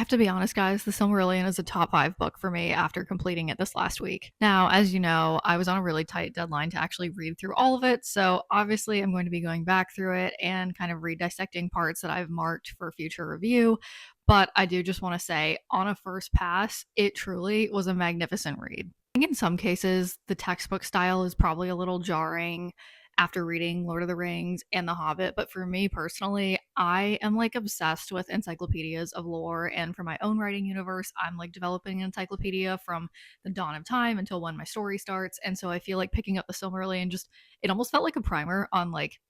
have to be honest, guys, The Silmarillion is a top 5 book for me after completing it this last week. Now, as you know, I was on a really tight deadline to actually read through all of it, so obviously I'm going to be going back through it and kind of redissecting parts that I've marked for future review. But I do just want to say, on a first pass, it truly was a magnificent read. I think in some cases, the textbook style is probably a little jarring after reading Lord of the Rings and The Hobbit, but for me personally, I am like obsessed with encyclopedias of lore. And for my own writing universe, I'm like developing an encyclopedia from the dawn of time until when my story starts. And so I feel like picking up the Silmarillion just, it almost felt like a primer on like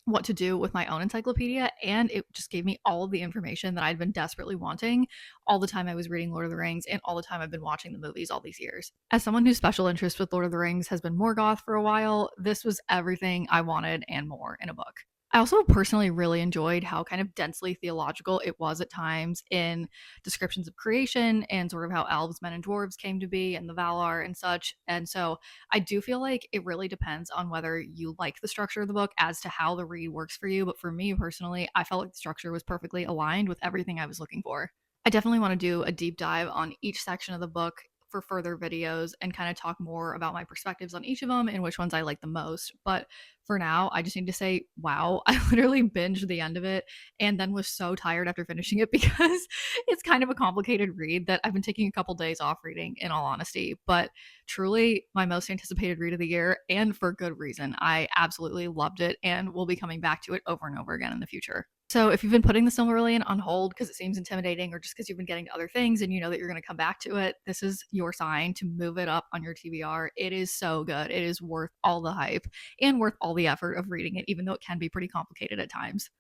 what to do with my own encyclopedia, and it just gave me all of the information that I'd been desperately wanting all the time I was reading Lord of the Rings and all the time I've been watching the movies all these years. As someone whose special interest with Lord of the Rings has been Morgoth for a while, this was everything I wanted and more in a book. I also personally really enjoyed how kind of densely theological it was at times in descriptions of creation and sort of how elves, men, and dwarves came to be and the Valar and such. And so I do feel like it really depends on whether you like the structure of the book as to how the read works for you. But for me personally, I felt like the structure was perfectly aligned with everything I was looking for. I definitely want to do a deep dive on each section of the book for further videos and kind of talk more about my perspectives on each of them and which ones I like the most. But for now, I just need to say, wow, I literally binged the end of it and then was so tired after finishing it because it's kind of a complicated read that I've been taking a couple days off reading, in all honesty. But truly, my most anticipated read of the year, and for good reason. I absolutely loved it and will be coming back to it over and over again in the future. So if you've been putting the Silmarillion on hold because it seems intimidating or just because you've been getting to other things and you know that you're going to come back to it, this is your sign to move it up on your TBR. It is so good. It is worth all the hype and worth all the effort of reading it, even though it can be pretty complicated at times.